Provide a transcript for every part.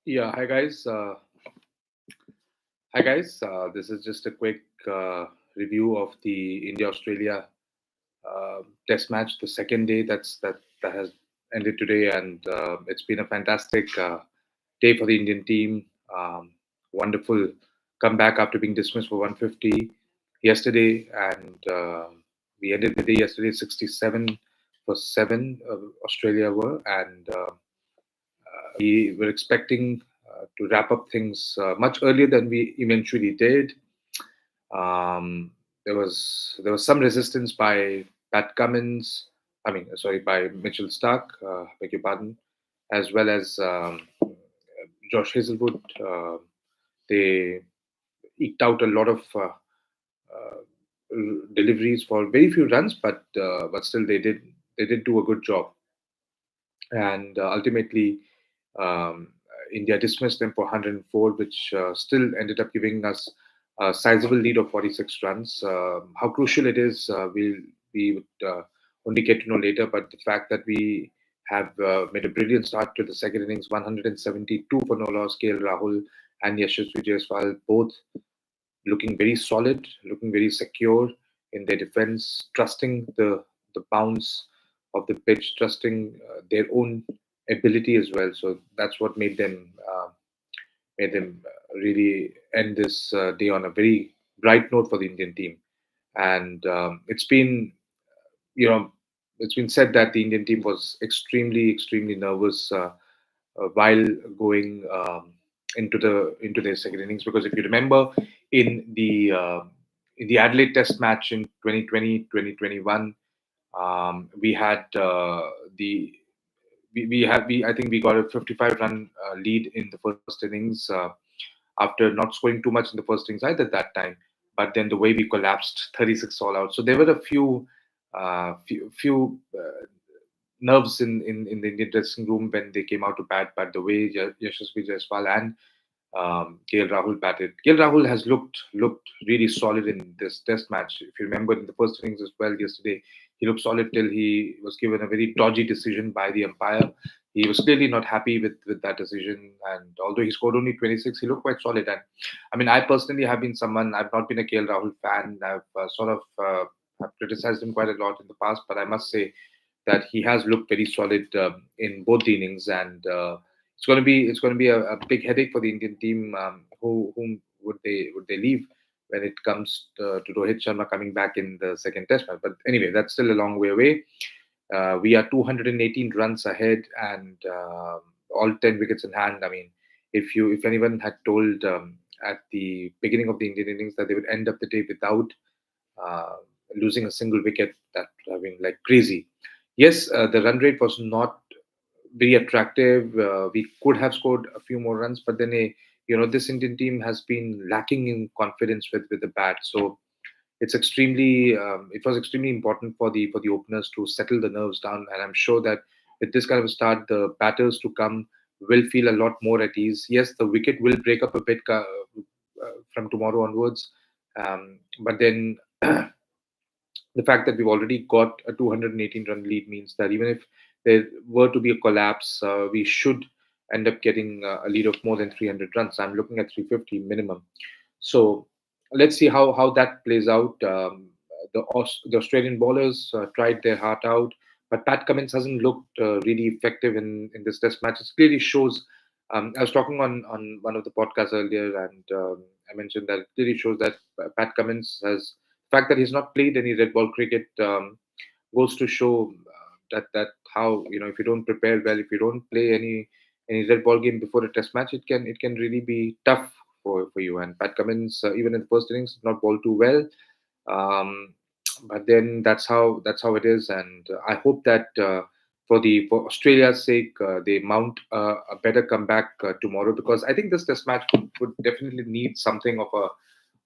Yeah, hi guys. Hi guys. This is just a quick review of the India-Australia Test match, the second day that has ended today, and it's been a fantastic day for the Indian team. Wonderful comeback after being dismissed for 150 yesterday, and we ended the day yesterday 67 for seven. Australia were, and we were expecting to wrap up things much earlier than we eventually did. There was some resistance by Pat Cummins. I mean, sorry, by Mitchell Stark. Beg your pardon, as well as Josh Hazelwood. They eked out a lot of deliveries for very few runs, but still they did do a good job, and ultimately India dismissed them for 104, which still ended up giving us a sizable lead of 46 runs. How crucial it is, we would only get to know later. But the fact that we have made a brilliant start to the second innings, 172 for no loss, KL Rahul and Yashasvi Jaiswal both looking very solid, looking very secure in their defense, trusting the bounce of the pitch, trusting their own ability as well. So that's what made them really end this day on a very bright note for the Indian team. And you know, it's been said that the Indian team was extremely nervous while going into their second innings, because if you remember in the Adelaide Test match in 2020 2021, we had the we I think we got a 55 run lead in the first innings after not scoring too much in the first innings either that time. But then the way we collapsed, 36 all out. So there were a few nerves in the Indian dressing room when they came out to bat. But the way Yashasvi Jaiswal and KL Rahul batted, KL Rahul has looked really solid in this Test match. If you remember in the first innings as well yesterday, he looked solid till he was given a very dodgy decision by the umpire. He was clearly not happy with that decision, and although he scored only 26, he looked quite solid. And I mean, I personally have been someone, I've not been a KL Rahul fan. I've sort of have criticized him quite a lot in the past, but I must say that he has looked very solid in both the innings, and it's going to be a big headache for the Indian team. Whom would they leave when it comes to Rohit Sharma coming back in the second Test match? But anyway, that's still a long way away. We are 218 runs ahead, and all 10 wickets in hand. I mean, if anyone had told at the beginning of the Indian innings that they would end up the day without uh, losing a single wicket, that would have been like crazy. Yes, the run rate was not very attractive. We could have scored a few more runs, but then this Indian team has been lacking in confidence with the bat. So it was extremely important for the openers to settle the nerves down, and I'm sure that with this kind of a start, the batters to come will feel a lot more at ease. Yes, the wicket will break up a bit from tomorrow onwards, but then the fact that we've already got a 218 run lead means that even if there were to be a collapse, we should end up getting a lead of more than 300 runs. I'm looking at 350 minimum. So let's see how that plays out. The Australian bowlers tried their heart out, but Pat Cummins hasn't looked really effective in this Test match. It clearly shows. I was talking on one of the podcasts earlier, and I mentioned that it clearly shows that Pat Cummins has the fact that he's not played any red ball cricket goes to show that how if you don't prepare well, if you don't play any red ball game before a Test match, it can really be tough for you. And Pat Cummins, even in the first innings, not bowled too well. Um, but then that's how it is, and I hope that for Australia's sake, they mount a better comeback tomorrow, because I think this Test match would definitely need something of a,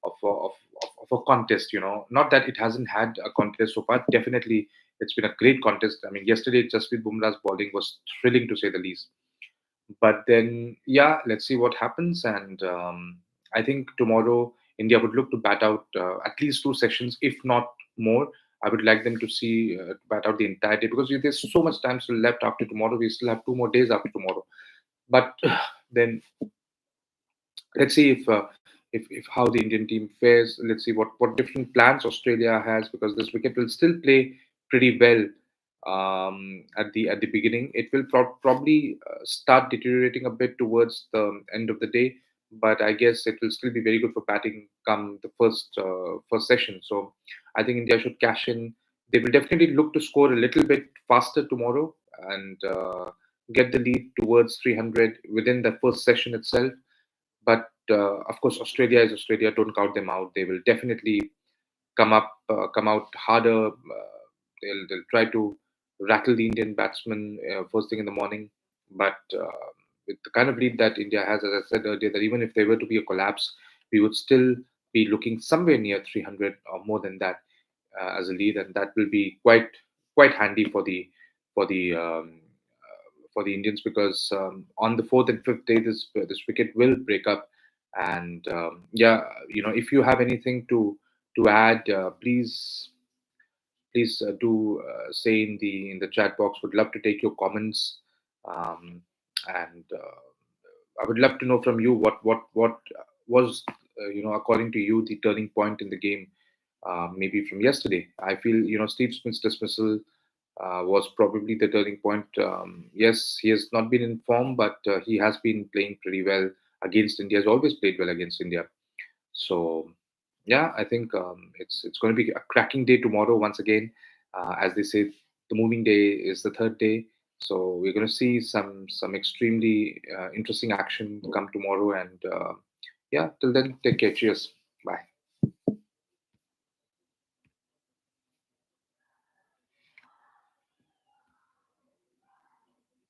of, of a contest. Not that it hasn't had a contest so far. Definitely, it's been a great contest. I mean, yesterday Jasprit Bumrah's bowling was thrilling to say the least. But then, yeah, let's see what happens. And I think tomorrow India would look to bat out at least two sessions, if not more. I would like them to see bat out the entire day, because there's so much time still left after tomorrow. We still have 2 more days after tomorrow. But then let's see if how the Indian team fares. Let's see what different plans Australia has, because this wicket will still play pretty well at the beginning. It will probably start deteriorating a bit towards the end of the day, but I guess it will still be very good for batting come the first session. So I think India should cash in. They will definitely look to score a little bit faster tomorrow and get the lead towards 300 within the first session itself. But of course, Australia is Australia. Don't count them out. They will definitely come out harder. They'll try to rattle the Indian batsmen first thing in the morning. But with the kind of lead that India has, as I said earlier, that even if there were to be a collapse, we would still be looking somewhere near 300 or more than that as a lead, and that will be quite handy for the Indians, because on the fourth and fifth day, this wicket will break up. And yeah, if you have anything to add, please do say in the chat box. Would love to take your comments, um, and I would love to know from you what was according to you the turning point in the game, maybe from yesterday. I feel Steve Smith's dismissal was probably the turning point. Yes, he has not been in form, but he has been playing pretty well against India. Has always played well against India. So yeah, I think it's going to be a cracking day tomorrow once again. As they say, the moving day is the third day. So we're going to see some extremely interesting action come tomorrow. And yeah, till then, take care. Cheers. Bye.